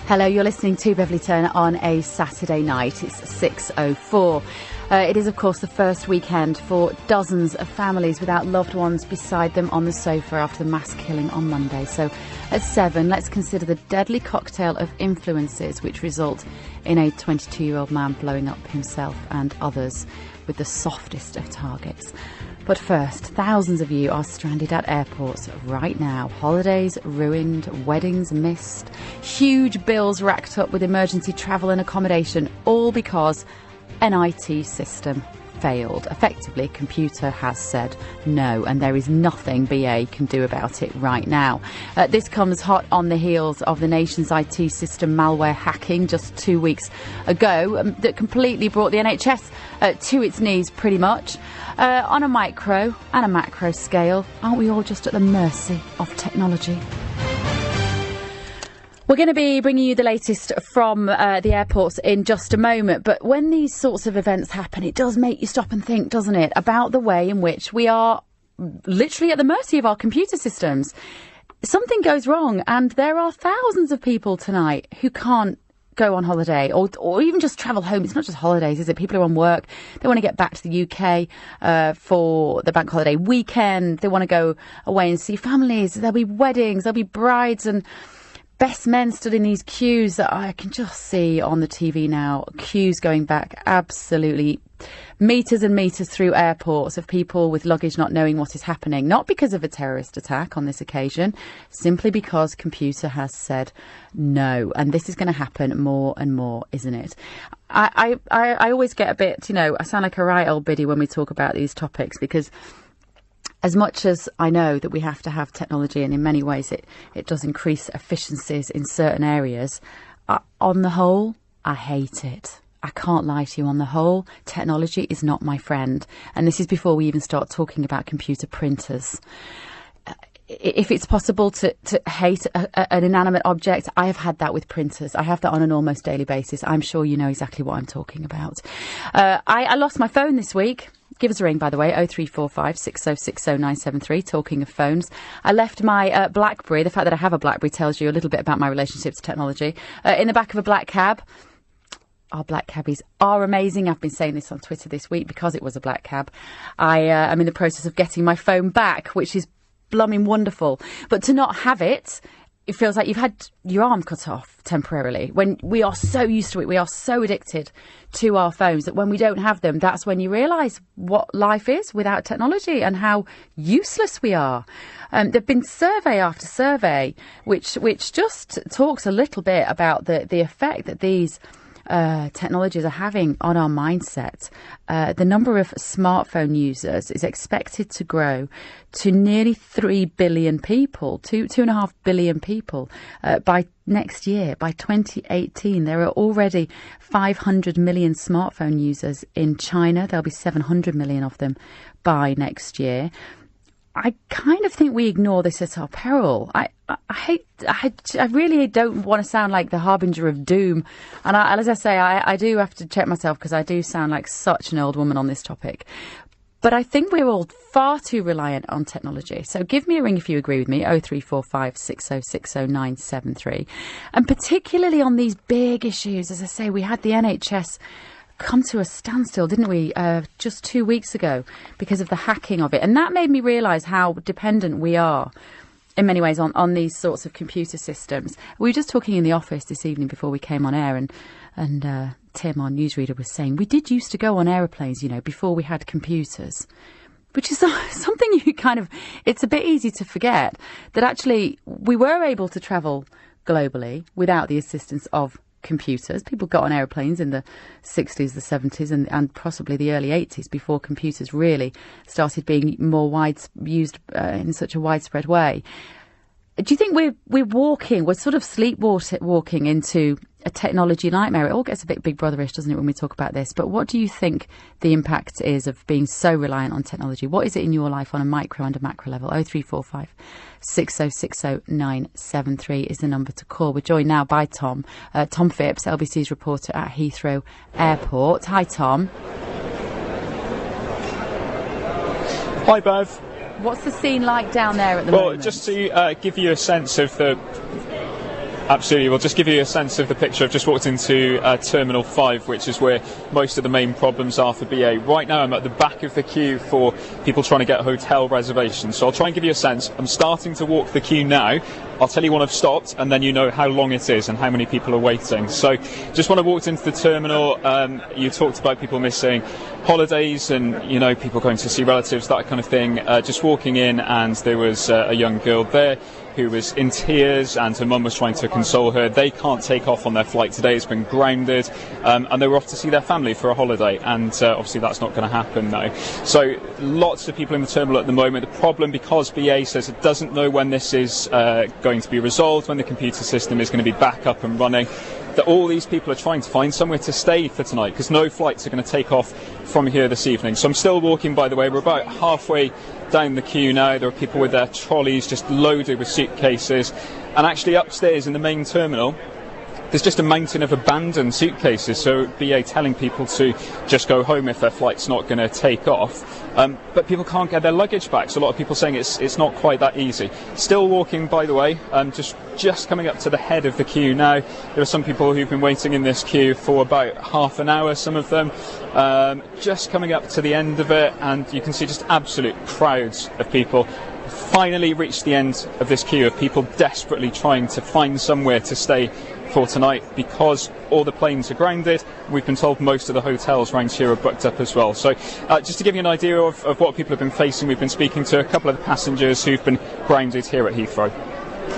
Hello, you're listening to Beverly Turner on a Saturday night. It's 6:04. It is, of course, the first weekend for dozens of families without loved ones beside them on the sofa after the mass killing on Monday. So at 7, let's consider the deadly cocktail of influences which result in a 22-year-old man blowing up himself and others with the softest of targets. But first, thousands of you are stranded at airports right now. Holidays ruined, weddings missed, huge bills racked up with emergency travel and accommodation, all because an IT system failed. Effectively, a computer has said no, and there is nothing BA can do about it right now. This comes hot on the heels of the nation's IT system malware hacking just 2 weeks ago that completely brought the NHS to its knees pretty much. On a micro and a macro scale, aren't we all just at the mercy of technology? We're going to be bringing you the latest from the airports in just a moment. But when these sorts of events happen, it does make you stop and think, doesn't it, about the way in which we are literally at the mercy of our computer systems. Something goes wrong and there are thousands of people tonight who can't go on holiday or even just travel home. It's not just holidays, is it? People are on work. They want to get back to the UK for the bank holiday weekend. They want to go away and see families. There'll be weddings, there'll be brides and best men stood in these queues that I can just see on the TV now. Queues going back absolutely metres and metres through airports of people with luggage not knowing what is happening. Not because of a terrorist attack on this occasion, simply because computer has said no. And this is going to happen more and more, isn't it? I always get a bit, I sound like a right old biddy when we talk about these topics, because as much as I know that we have to have technology, and in many ways it does increase efficiencies in certain areas, on the whole, I hate it. I can't lie to you. On the whole, technology is not my friend. And this is before we even start talking about computer printers. If it's possible to hate an inanimate object, I have had that with printers. I have that on an almost daily basis. I'm sure you know exactly what I'm talking about. I lost my phone this week. Give us a ring, by the way, 0345 6060 973, talking of phones. I left my BlackBerry. The fact that I have a BlackBerry tells you a little bit about my relationship to technology. In the back of a black cab. Our black cabbies are amazing. I've been saying this on Twitter this week because it was a black cab. I'm in the process of getting my phone back, which is blooming wonderful. But to not have it, it feels like you've had your arm cut off temporarily. When we are so used to it, we are so addicted to our phones that when we don't have them, that's when you realise what life is without technology and how useless we are. There've been survey after survey which just talks a little bit about the effect that these technologies are having on our mindset. The number of smartphone users is expected to grow to nearly 3 billion people, 2.5 billion people by next year. By 2018, there are already 500 million smartphone users in China. There'll be 700 million of them by next year. I kind of think we ignore this at our peril. I really don't want to sound like the harbinger of doom. And as I say, I do have to check myself because I do sound like such an old woman on this topic. But I think we're all far too reliant on technology. So give me a ring if you agree with me, 0345 6060 973. And particularly on these big issues, as I say, we had the NHS come to a standstill, didn't we, just 2 weeks ago because of the hacking of it. And that made me realise how dependent we are in many ways on these sorts of computer systems. We were just talking in the office this evening before we came on air, and Tim, our newsreader, was saying we did used to go on aeroplanes, before we had computers, which is something it's a bit easy to forget, that actually we were able to travel globally without the assistance of computers. People got on aeroplanes in the 60s, the 70s and possibly the early 80s before computers really started being more used in such a widespread way. Do you think we're sort of sleepwalking into a technology nightmare? It all gets a bit Big Brotherish, doesn't it, when we talk about this? But what do you think the impact is of being so reliant on technology? What is it in your life on a micro and a macro level? 0345 6060 973 is the number to call. We're joined now by Tom Phipps, LBC's reporter at Heathrow Airport. Hi, Tom. Hi, Bev. What's the scene like down there at the moment? Well, just to give you a sense of the Absolutely. We'll just give you a sense of the picture. I've just walked into Terminal 5, which is where most of the main problems are for BA. Right now I'm at the back of the queue for people trying to get hotel reservations. So I'll try and give you a sense. I'm starting to walk the queue now. I'll tell you when I've stopped, and then you know how long it is and how many people are waiting. So just when I walked into the terminal, you talked about people missing holidays and, you know, people going to see relatives, that kind of thing. Just walking in, and there was a young girl there who was in tears, and her mum was trying to console her. They can't take off on their flight today. It's been grounded, and they were off to see their family for a holiday, and obviously that's not going to happen now. So lots of people in the terminal at the moment. The problem, because BA says it doesn't know when this is going to be resolved, when the computer system is going to be back up and running, that all these people are trying to find somewhere to stay for tonight, because no flights are going to take off from here this evening. So I'm still walking, by the way. We're about halfway down the queue now. There are people with their trolleys just loaded with suitcases, and actually upstairs in the main terminal there's just a mountain of abandoned suitcases, so BA telling people to just go home if their flight's not going to take off. But people can't get their luggage back, so a lot of people saying it's not quite that easy. Still walking, by the way, just coming up to the head of the queue now. There are some people who've been waiting in this queue for about half an hour, some of them. Just coming up to the end of it, and you can see just absolute crowds of people. Finally reached the end of this queue of people desperately trying to find somewhere to stay for tonight, because all the planes are grounded. We've been told most of the hotels around here are booked up as well. So just to give you an idea of what people have been facing, we've been speaking to a couple of the passengers who've been grounded here at Heathrow.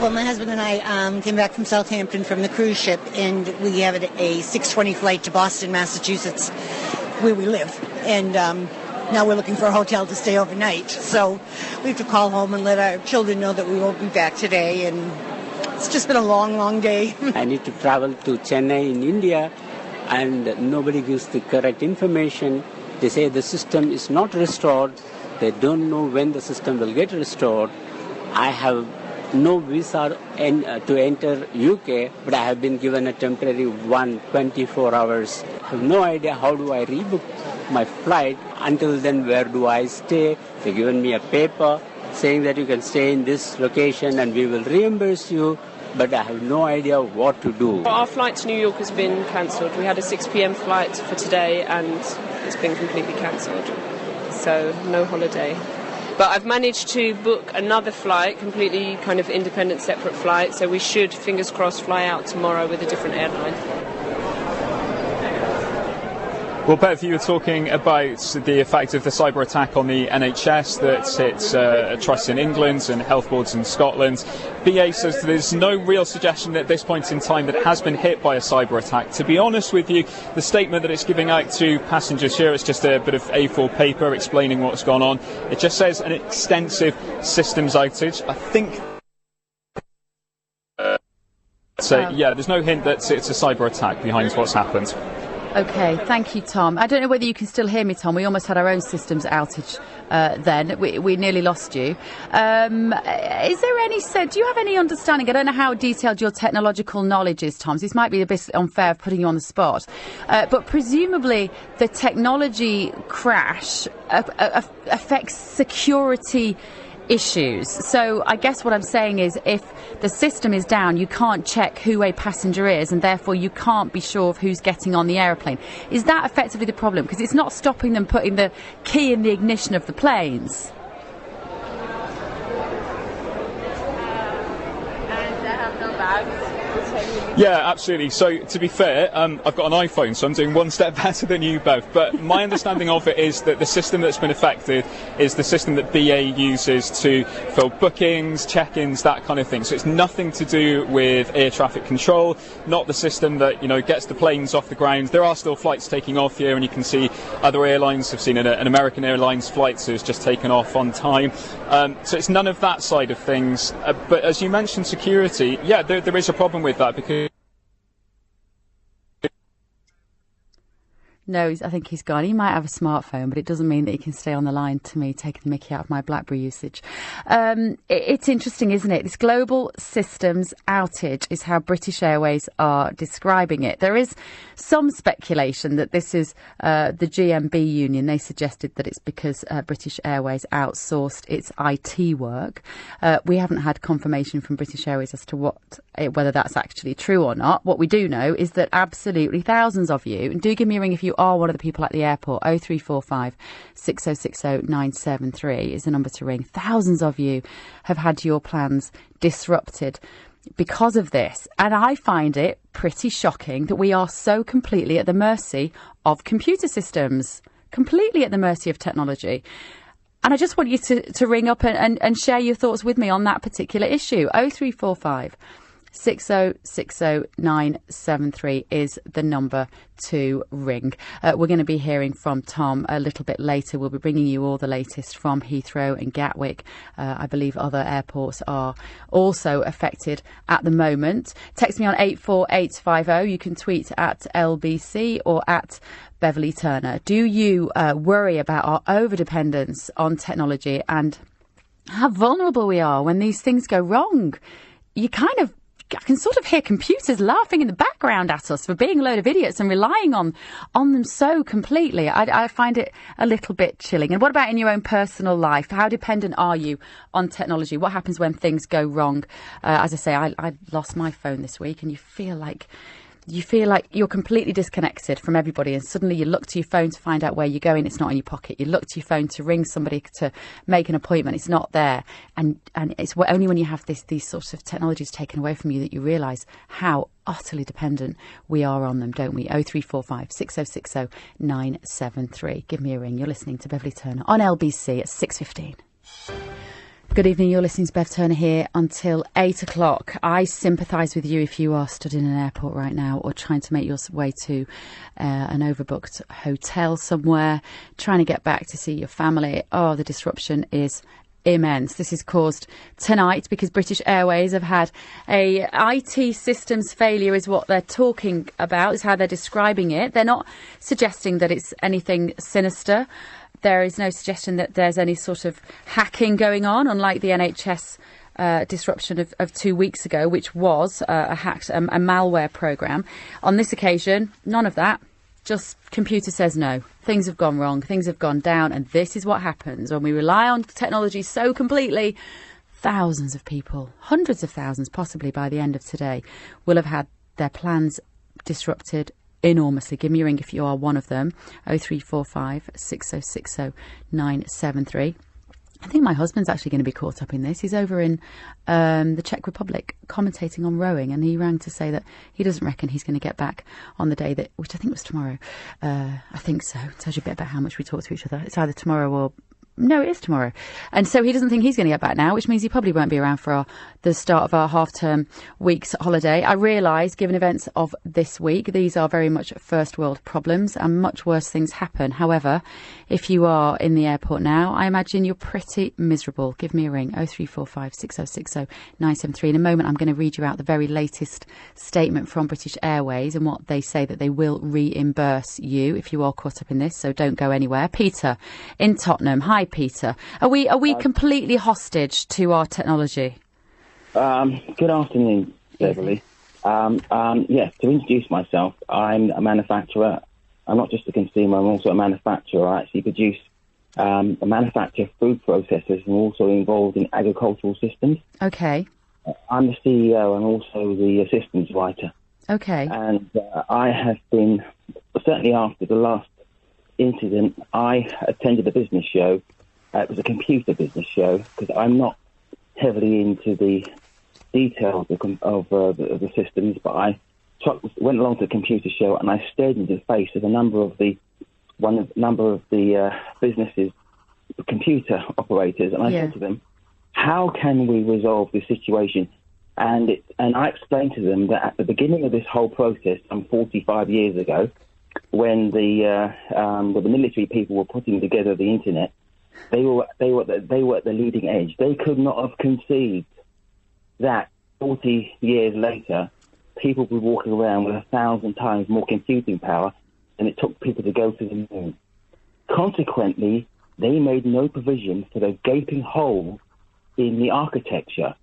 Well, my husband and I came back from Southampton from the cruise ship, and we have a 6:20 flight to Boston, Massachusetts, where we live. And now we're looking for a hotel to stay overnight. So we have to call home and let our children know that we won't be back today. And it's just been a long, long day. I need to travel to Chennai in India, and nobody gives the correct information. They say the system is not restored. They don't know when the system will get restored. I have no visa to enter UK, but I have been given a temporary 24 hours. I have no idea how do I rebook my flight. Until then, where do I stay? They've given me a paper saying that you can stay in this location and we will reimburse you, but I have no idea what to do. Our flight to New York has been cancelled. We had a 6 p.m. flight for today, and it's been completely cancelled. So no holiday. But I've managed to book another flight, completely kind of independent, separate flight, so we should, fingers crossed, fly out tomorrow with a different airline. Well, Bev, you were talking about the effect of the cyber attack on the NHS, that it's trust in England and health boards in Scotland. BA says there's no real suggestion at this point in time that it has been hit by a cyber attack. To be honest with you, the statement that it's giving out to passengers here, it's just a bit of A4 paper explaining what's gone on. It just says an extensive systems outage. I think... yeah, there's no hint that it's a cyber attack behind what's happened. Okay, thank you, Tom. I don't know whether you can still hear me, Tom. We almost had our own systems outage then. We nearly lost you. Is there any... do you have any understanding? I don't know how detailed your technological knowledge is, Tom. So this might be a bit unfair putting you on the spot. But presumably the technology crash affects security issues. So I guess what I'm saying is, if the system is down, you can't check who a passenger is, and therefore you can't be sure of who's getting on the aeroplane. Is that effectively the problem? Because it's not stopping them putting the key in the ignition of the planes. And I have no bags. Yeah, absolutely. So, to be fair, I've got an iPhone, so I'm doing one step better than you, Bev. But my understanding of it is that the system that's been affected is the system that BA uses to fill bookings, check-ins, that kind of thing. So it's nothing to do with air traffic control, not the system that, you know, gets the planes off the ground. There are still flights taking off here, and you can see other airlines. I've seen an American Airlines flight has just taken off on time. So it's none of that side of things. But as you mentioned, security, yeah, there is a problem with that, because No, I think he's gone. He might have a smartphone, but it doesn't mean that he can stay on the line to me, taking the mickey out of my BlackBerry usage. It's interesting, isn't it? This global systems outage is how British Airways are describing it. There is some speculation that this is the GMB union. They suggested that it's because British Airways outsourced its IT work. We haven't had confirmation from British Airways as to whether that's actually true or not. What we do know is that absolutely thousands of you, and do give me a ring if you are one of the people at the airport, 0345 6060 973 is the number to ring. Thousands of you have had your plans disrupted because of this. And I find it pretty shocking that we are so completely at the mercy of computer systems, completely at the mercy of technology. And I just want you to ring up and share your thoughts with me on that particular issue. 0345 6060 973 is the number to ring. We're going to be hearing from Tom a little bit later. We'll be bringing you all the latest from Heathrow and Gatwick. I believe other airports are also affected at the moment. Text me on 84850. You can tweet at LBC or at Beverly Turner. Do you worry about our overdependence on technology and how vulnerable we are when these things go wrong? I can sort of hear computers laughing in the background at us for being a load of idiots and relying on them so completely. I find it a little bit chilling. And what about in your own personal life? How dependent are you on technology? What happens when things go wrong? As I say, I lost my phone this week, and you feel like you're completely disconnected from everybody, and suddenly you look to your phone to find out where you're going. It's not in your pocket. You look to your phone to ring somebody to make an appointment. It's not there. And it's only when you have these sorts of technologies taken away from you that you realise how utterly dependent we are on them, don't we? 0345 6060 973. Give me a ring. You're listening to Beverly Turner on LBC at 6:15. Good evening, you're listening to Bev Turner here until 8 o'clock. I sympathise with you if you are stood in an airport right now or trying to make your way to an overbooked hotel somewhere, trying to get back to see your family. Oh, the disruption is immense. This is caused tonight because British Airways have had a IT systems failure is what they're talking about, is how they're describing it. They're not suggesting that it's anything sinister. There is no suggestion that there's any sort of hacking going on, unlike the NHS disruption of 2 weeks ago, which was a malware program. On this occasion, none of that. Just computer says no. Things have gone wrong. Things have gone down. And this is what happens when we rely on technology so completely. Thousands of people, hundreds of thousands, possibly by the end of today, will have had their plans disrupted enormously. Give me a ring if you are one of them. 0345 6060 973. I think my husband's actually going to be caught up in this. He's over in the Czech Republic commentating on rowing, and he rang to say that he doesn't reckon he's going to get back on the day that, which I think was tomorrow. I think so. Tells you a bit about how much we talk to each other. It's either tomorrow or... No, it is tomorrow. And so he doesn't think he's going to get back now, which means he probably won't be around for the start of our half-term week's holiday. I realise, given events of this week, these are very much first world problems and much worse things happen. However, if you are in the airport now, I imagine you're pretty miserable. Give me a ring, 0345 6060 973. In a moment, I'm going to read you out the very latest statement from British Airways and what they say that they will reimburse you if you are caught up in this, so don't go anywhere. Peter in Tottenham. Hi, Peter. Are we completely hostage to our technology? Good afternoon, Beverly. Yes, to introduce myself, I'm a manufacturer. I'm not just a consumer, I'm also a manufacturer. I actually produce manufacture food processors and also involved in agricultural systems. Okay. I'm the CEO and also the systems writer. Okay. And I have been, certainly after the last incident, I attended a business show. It was a computer business show because I'm not heavily into the details of the systems, but I went along to the computer show and I stared into the face of a number of the businesses, computer operators, and I said to them, "How can we resolve this situation?" And I explained to them that at the beginning of this whole process, some 45 years ago, when the military people were putting together the internet, they were at the leading edge. They could not have conceived that 40 years later, people were walking around with 1,000 times more computing power than it took people to go to the moon. Consequently, they made no provision for the gaping hole in the architecture.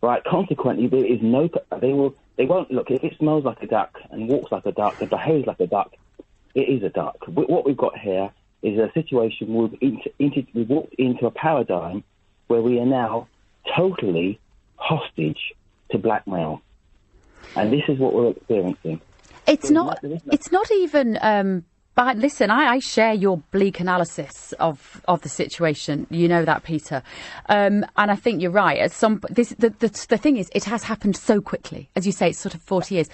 Right? Consequently, there is no. They won't look. If it smells like a duck and walks like a duck and behaves like a duck, it is a duck. What we've got here is a situation where we've walked into a paradigm where we are now totally hostage to blackmail, and this is what we're experiencing. It's not even. But listen, I share your bleak analysis of the situation. You know that, Peter. And I think you're right. The thing is, it has happened so quickly. As you say, it's sort of 40 years.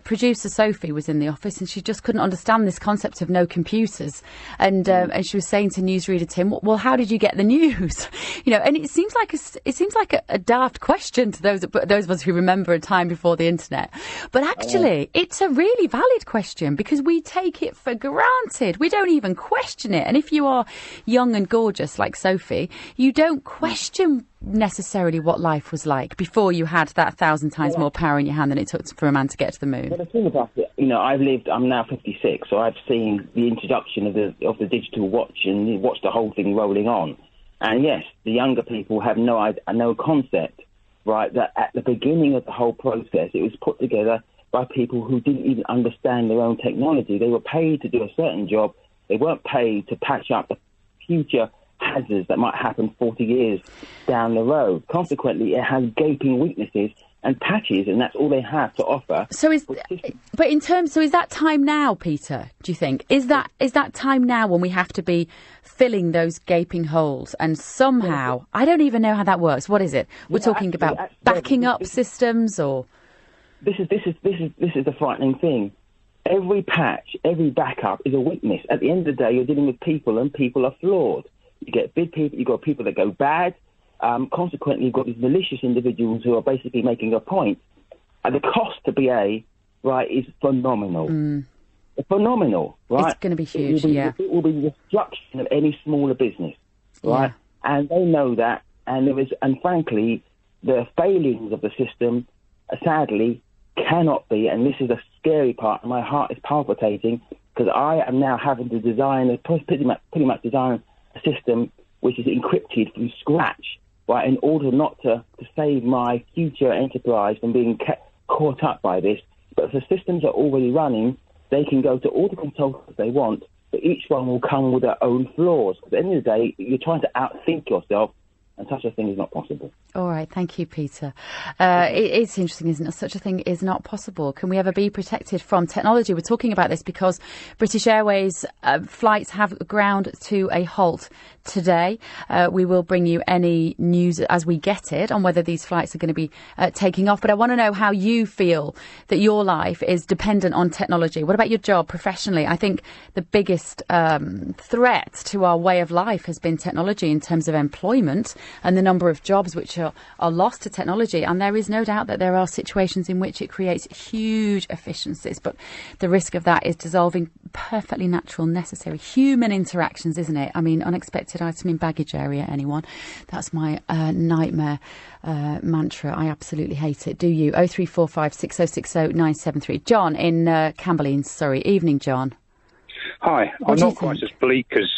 Producer Sophie was in the office and she just couldn't understand this concept of no computers. And she was saying to newsreader Tim, well, how did you get the news? You know, and it seems like a daft question to those of us who remember a time before the internet. But actually, it's a really valid question because we take it for granted. We don't even question it. And if you are young and gorgeous like Sophie, you don't question necessarily what life was like before you had that 1,000 times more power in your hand than it took for a man to get to the moon. But the thing about it, you know, I'm now 56, so I've seen the introduction of the digital watch and watched the whole thing rolling on. And yes, the younger people have no concept, right, that at the beginning of the whole process, it was put together by people who didn't even understand their own technology. They were paid to do a certain job. They weren't paid to patch up the future hazards that might happen 40 years down the road. Consequently, it has gaping weaknesses and patches, and that's all they have to offer. So is that time now, Peter, do you think? Is that time now when we have to be filling those gaping holes and somehow, I don't even know how that works. What is it? We're talking about backing up systems or... This is the frightening thing. Every patch, every backup is a weakness. At the end of the day, you're dealing with people, and people are flawed. You get big people, you've got people that go bad. Consequently, you've got these malicious individuals who are basically making a point. And the cost to BA, right, is phenomenal. Phenomenal, right? It's going to be huge, It will be the destruction of any smaller business, right? Yeah. And they know that. And frankly, the failings of the system, sadly, cannot be, and this is the scary part, and my heart is palpitating, because I am now having to pretty much design a system which is encrypted from scratch, right, in order not to save my future enterprise from being caught up by this. But if the systems are already running, they can go to all the consultants they want, but each one will come with their own flaws. At the end of the day, you're trying to outthink yourself, and such a thing is not possible. All right, thank you, Peter. It's interesting, isn't it? Such a thing is not possible. Can we ever be protected from technology? We're talking about this because British Airways flights have ground to a halt today. We will bring you any news as we get it on whether these flights are going to be taking off. But I want to know how you feel that your life is dependent on technology. What about your job professionally? I think the biggest threat to our way of life has been technology in terms of employment and the number of jobs which are lost to technology. And there is no doubt that there are situations in which it creates huge efficiencies. But the risk of that is dissolving perfectly natural, necessary human interactions, isn't it? I mean, unexpected item in baggage area, anyone? That's my nightmare mantra. I absolutely hate it. Do you? 0345 6060 973. John in Camberley, Surrey. Evening, John. Hi, I'm not quite as bleak as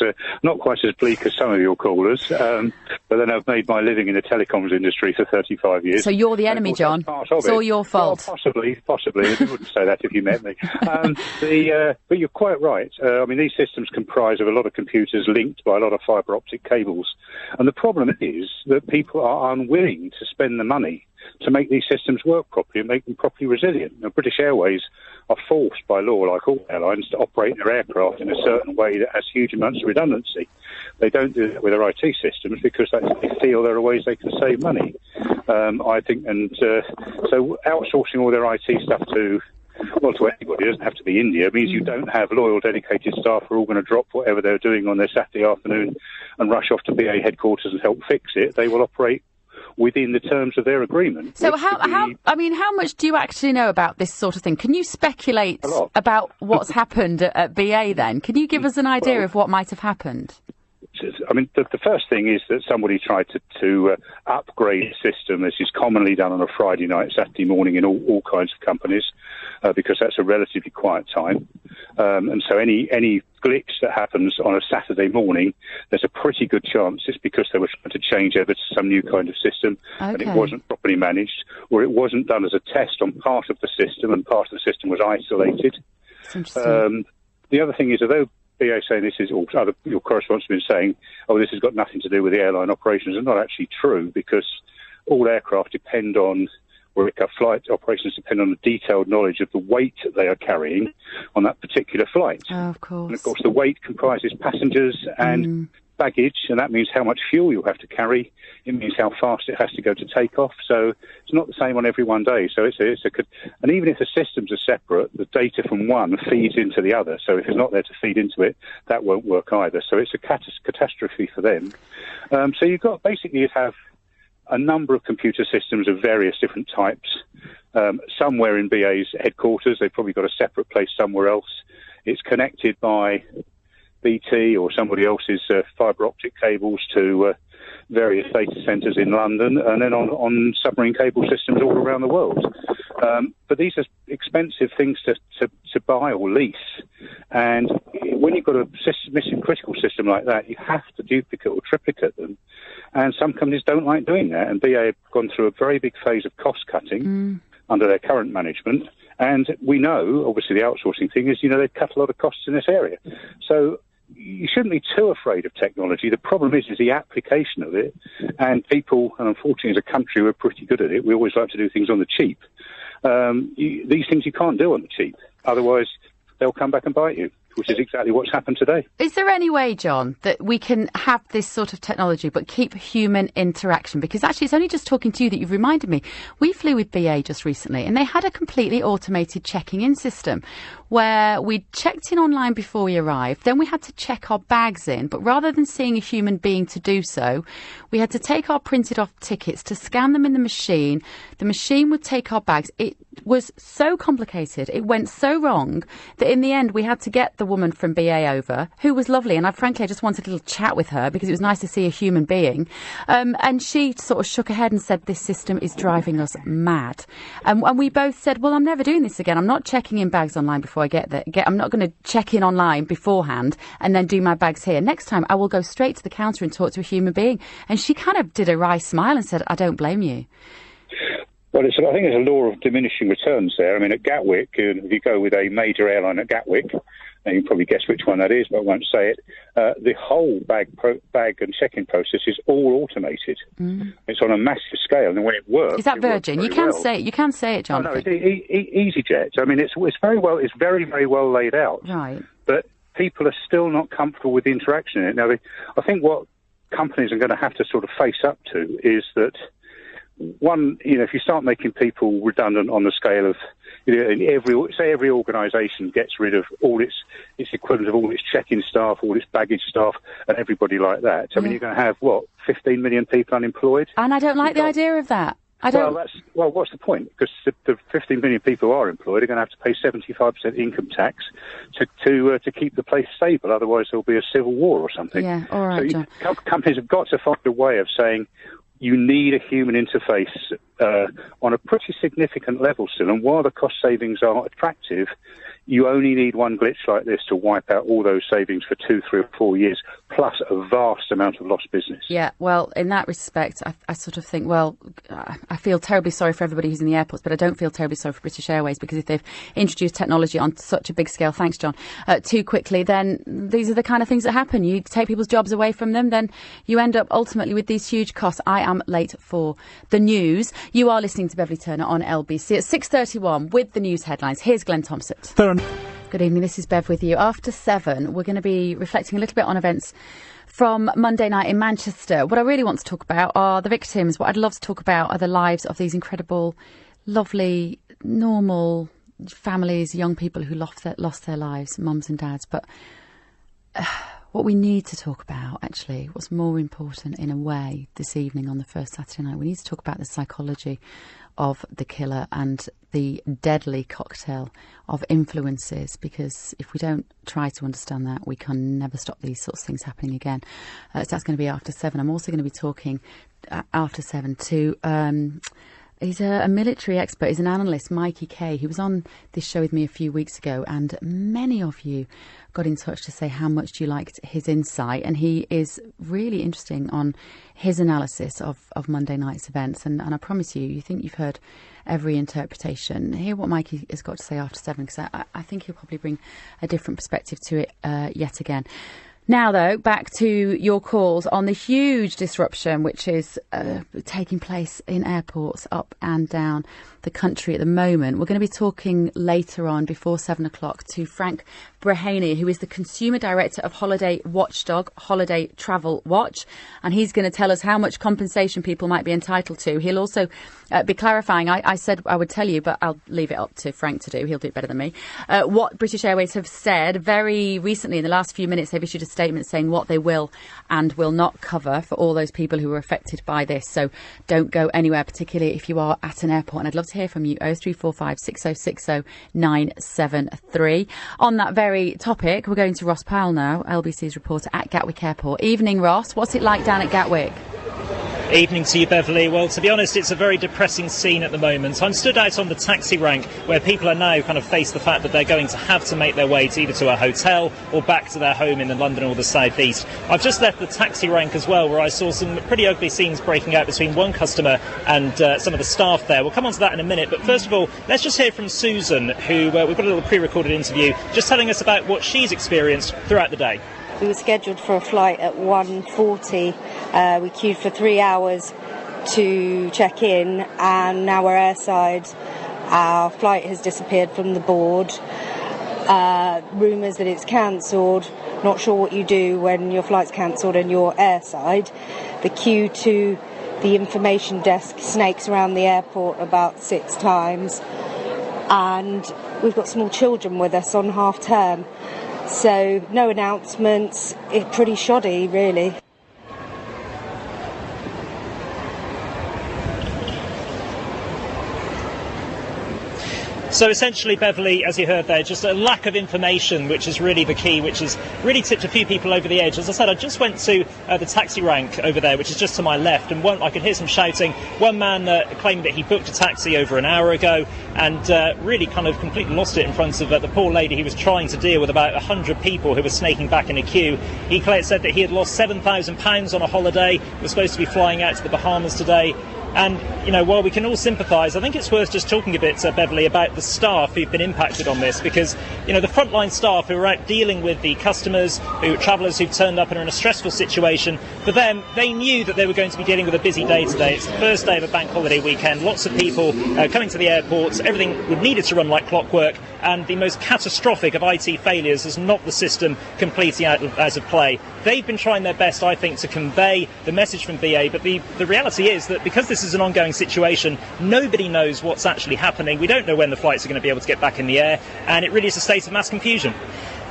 some of your callers, but then I've made my living in the telecoms industry for 35 years. So you're the enemy, John. It's all your fault. Well, possibly. I wouldn't say that if you met me. But you're quite right. I mean, these systems comprise of a lot of computers linked by a lot of fibre optic cables, and the problem is that people are unwilling to spend the money to make these systems work properly and make them properly resilient. Now, British Airways are forced by law, like all airlines, to operate their aircraft in a certain way that has huge amounts of redundancy. They don't do that with their IT systems because they feel there are ways they can save money, I think. And so outsourcing all their IT stuff to anybody, it doesn't have to be India, it means you don't have loyal, dedicated staff who are all going to drop whatever they're doing on their Saturday afternoon and rush off to BA headquarters and help fix it. They will operate within the terms of their agreement. So how much do you actually know about this sort of thing? Can you speculate about what's happened at BA then? Can you give us an idea of what might have happened? I mean, the first thing is that somebody tried to upgrade the system, as is commonly done on a Friday night, Saturday morning in all kinds of companies, because that's a relatively quiet time. And so any glitch that happens on a Saturday morning, there's a pretty good chance it's because they were trying to change over to some new kind of system and it wasn't properly managed, or it wasn't done as a test on part of the system and part of the system was isolated. The other thing is, although BA saying this is, or your correspondents have been saying, this has got nothing to do with the airline operations, it's not actually true, because all aircraft depend on, or flight operations depend on the detailed knowledge of the weight that they are carrying on that particular flight. Oh, of course. And of course, the weight comprises passengers and baggage, and that means how much fuel you'll have to carry. It means how fast it has to go to take off. So it's not the same on every one day. So and even if the systems are separate, the data from one feeds into the other. So if it's not there to feed into it, that won't work either. So it's a catastrophe for them. So you've have a number of computer systems of various different types. Somewhere in BA's headquarters, they've probably got a separate place somewhere else. It's connected by BT or somebody else's fibre optic cables to various data centres in London, and then on submarine cable systems all around the world. But these are expensive things to buy or lease. And when you've got a mission critical system like that, you have to duplicate or triplicate them. And some companies don't like doing that. And BA have gone through a very big phase of cost cutting under their current management. And we know, obviously, the outsourcing thing is, they've cut a lot of costs in this area. So you shouldn't be too afraid of technology. The problem is the application of it. And people, and unfortunately as a country, we're pretty good at it. We always like to do things on the cheap. These things you can't do on the cheap. Otherwise, they'll come back and bite you, which is exactly what's happened today. Is there any way, John, that we can have this sort of technology but keep human interaction? Because actually, it's only just talking to you that you've reminded me. We flew with BA just recently, and they had a completely automated checking-in system where we checked in online before we arrived. Then we had to check our bags in, but rather than seeing a human being to do so, we had to take our printed off tickets to scan them in the machine. The machine would take our bags. It was so complicated. It went so wrong that in the end we had to get the woman from BA over, who was lovely, and I just wanted a little chat with her because it was nice to see a human being. And she sort of shook her head and said, "This system is driving us mad." And we both said, "Well, I'm never doing this again. I'm not checking in bags online before I get there. I'm not going to check in online beforehand and then do my bags here. Next time I will go straight to the counter and talk to a human being." And she kind of did a wry smile and said, "I don't blame you." Well, I think there's a law of diminishing returns there. I mean, at Gatwick, if you go with a major airline at Gatwick, and you can probably guess which one that is, but I won't say it, the whole bag and check-in process is all automated. It's on a massive scale, and when it works... Is that Virgin? You can say it, John. No, it's EasyJet. I mean, it's very, very well laid out. Right. But people are still not comfortable with the interaction in it. Now, I think what companies are going to have to sort of face up to is that, one, if you start making people redundant on the scale of, every organisation gets rid of all its equivalent of all its check-in staff, all its baggage staff, and everybody like that. I mean, you're going to have 15 million people unemployed. And I don't like the idea of that. Well, what's the point? Because the 15 million people who are employed are going to have to pay 75% income tax to keep the place stable. Otherwise, there'll be a civil war or something. Yeah, all right, John. Companies have got to find a way of saying, you need a human interface on a pretty significant level still. And while the cost savings are attractive, you only need one glitch like this to wipe out all those savings for 2, 3 or 4 years, plus a vast amount of lost business. Yeah, well, in that respect, I sort of think, I feel terribly sorry for everybody who's in the airports, but I don't feel terribly sorry for British Airways, because if they've introduced technology on such a big scale, thanks, John, too quickly, then these are the kind of things that happen. You take people's jobs away from them, then you end up ultimately with these huge costs. I am late for the news. You are listening to Beverly Turner on LBC at 6:31 with the news headlines. Here's Glenn Thompson. Good evening, this is Bev with you. After 7, we're going to be reflecting a little bit on events from Monday night in Manchester. What I really want to talk about are the victims. What I'd love to talk about are the lives of these incredible, lovely, normal families, young people who lost their lives, mums and dads. But what we need to talk about, actually, what's more important in a way this evening on the first Saturday night, we need to talk about the psychology of the killer and the deadly cocktail of influences, because if we don't try to understand that, we can never stop these sorts of things happening again. So that's going to be after 7. I'm also going to be talking after 7 to He's a military expert. He's an analyst, Mikey Kay. He was on this show with me a few weeks ago, and many of you got in touch to say how much you liked his insight. And he is really interesting on his analysis of Monday night's events. And I promise you think you've heard every interpretation. Hear what Mikey has got to say after 7, because I think he'll probably bring a different perspective to it yet again. Now, though, back to your calls on the huge disruption which is taking place in airports up and down the country at the moment. We're going to be talking later on, before 7 o'clock, to Frank Breheny, who is the Consumer Director of holiday watchdog Holiday Travel Watch, and he's going to tell us how much compensation people might be entitled to. He'll also be clarifying, I said I would tell you, but I'll leave it up to Frank to do. He'll do it better than me. What British Airways have said very recently, in the last few minutes, they've issued a statement saying what they will and will not cover for all those people who are affected by this. So don't go anywhere, particularly if you are at an airport. And I'd love to hear from you. 0345 6060 973. On that very topic, we're going to Ross Powell now, LBC's reporter at Gatwick Airport. Evening, Ross. What's it like down at Gatwick? Evening to you, Beverly. Well, to be honest, it's a very depressing scene at the moment. I'm stood out on the taxi rank where people are now kind of face the fact that they're going to have to make their way to either to a hotel or back to their home in London or the South East. I've just left the taxi rank as well, where I saw some pretty ugly scenes breaking out between one customer and some of the staff there. We'll come on to that in a minute, but first of all, let's just hear from Susan, who we've got a little pre-recorded interview, just telling us about what she's experienced throughout the day. We were scheduled for a flight at 1:40. We queued for 3 hours to check in, and now we're airside. Our flight has disappeared from the board. Rumours that it's cancelled. Not sure what you do when your flight's cancelled and you're airside. The queue to the information desk snakes around the airport about 6 times. And we've got small children with us on half term. So no announcements. It's pretty shoddy, really. So essentially, Beverly, as you heard there, just a lack of information, which is really the key, which has really tipped a few people over the edge. As I said, I just went to the taxi rank over there, which is just to my left, and I could hear some shouting. One man claimed that he booked a taxi over an hour ago and really kind of completely lost it in front of the poor lady who was trying to deal with about 100 people who were snaking back in a queue. He said that he had lost £7,000 on a holiday, was supposed to be flying out to the Bahamas today. And, you know, while we can all sympathise, I think it's worth just talking a bit, Beverly, about the staff who've been impacted on this, because, you know, the frontline staff who are out dealing with the customers, travellers who've turned up and are in a stressful situation, for them, they knew that they were going to be dealing with a busy day today. It's the first day of a bank holiday weekend, lots of people coming to the airports, everything needed to run like clockwork, and the most catastrophic of IT failures is not the system completely out of play. They've been trying their best, I think, to convey the message from BA, but the reality is that because this is an ongoing situation, nobody knows what's actually happening. We don't know when the flights are going to be able to get back in the air, and it really is a state of mass confusion.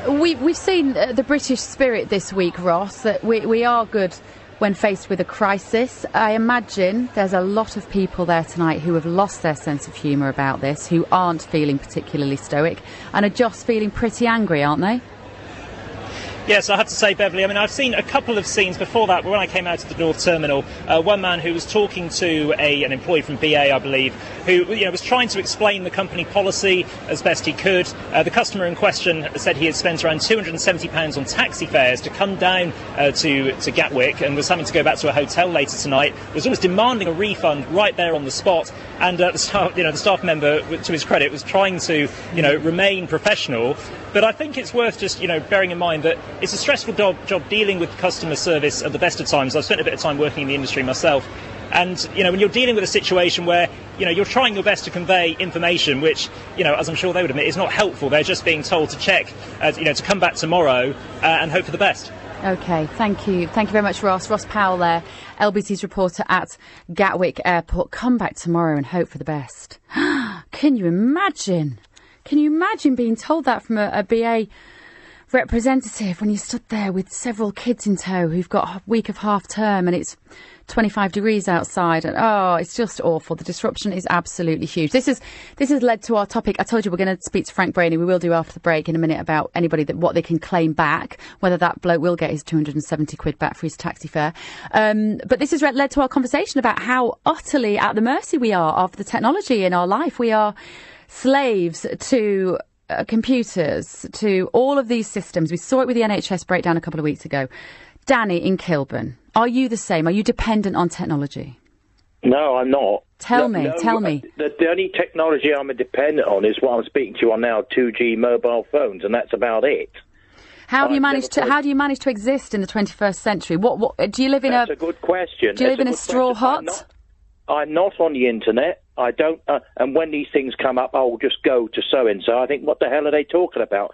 We've seen the British spirit this week, Ross, that we are good when faced with a crisis. I imagine there's a lot of people there tonight who have lost their sense of humour about this, who aren't feeling particularly stoic and are just feeling pretty angry, aren't they? Yes, I have to say, Beverly, I mean, I've seen a couple of scenes before that when I came out of the North Terminal. One man who was talking to an employee from BA, I believe, who was trying to explain the company policy as best he could. The customer in question said he had spent around £270 on taxi fares to come down to Gatwick and was having to go back to a hotel later tonight, was almost demanding a refund right there on the spot. And the staff member, to his credit, was trying to remain professional. But I think it's worth just bearing in mind that it's a stressful job dealing with customer service at the best of times. I've spent a bit of time working in the industry myself. And, when you're dealing with a situation where, you're trying your best to convey information, which, as I'm sure they would admit, is not helpful. They're just being told to check, to come back tomorrow and hope for the best. OK, thank you. Thank you very much, Ross. Ross Powell there, LBC's reporter at Gatwick Airport. Come back tomorrow and hope for the best. Can you imagine? Can you imagine being told that from a BA representative when you stood there with several kids in tow who've got a week of half term and it's 25 degrees outside, and it's just awful. The disruption is absolutely huge. This has led to our topic. I told you we're going to speak to Frank Brainey. We will do after the break in a minute about anybody what they can claim back, whether that bloke will get his 270 quid back for his taxi fare. But this has led to our conversation about how utterly at the mercy we are of the technology in our life. We are slaves to computers, to all of these systems. We saw it with the NHS breakdown a couple of weeks ago. Danny in Kilburn, are you the same? Are you dependent on technology? No, I'm not. Tell me. The only technology I'm dependent on is what I'm speaking to you on now, 2G mobile phones, and that's about it. How do you manage to exist in the 21st century? What do you live in? That's a good question. Do you live in a straw hut? I'm not on the internet. I don't. And when these things come up, I'll just go to so and so. I think, what the hell are they talking about?